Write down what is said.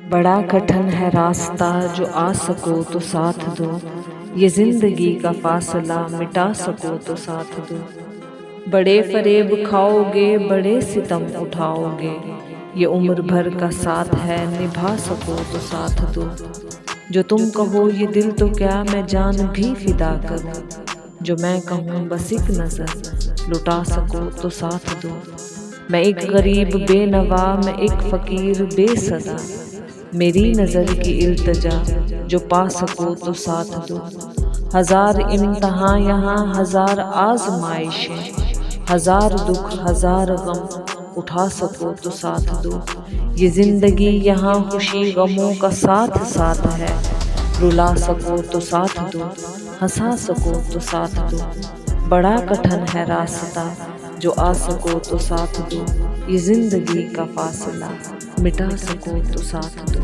बड़ा कठिन है रास्ता, जो आ सको तो साथ दो। ये जिंदगी का फासला मिटा सको तो साथ दो। बड़े फरेब खाओगे, बड़े सितम उठाओगे, ये उम्र भर का साथ है, निभा सको तो साथ दो। जो तुम कहो ये दिल तो क्या मैं जान भी फिदा करूं, जो मैं कहूँ बस एक नजर लुटा सको तो साथ दो। मैं एक गरीब बेनवा, मैं एक फकीर बेसदा, मेरी नजर की इल्तजा जो पा सको तो साथ दो। हजार इम्तहां यहाँ, हजार आजमाइशें, हजार दुख हजार गम उठा सको तो साथ दो। ये जिंदगी यहाँ खुशी गमों का साथ साथ है, रुला सको तो साथ दो, हंसा सको तो साथ दो। बड़ा कठिन है रास्ता, जो आ सको तो साथ दो। ये जिंदगी का फासला मिटा सको तो साथ दो।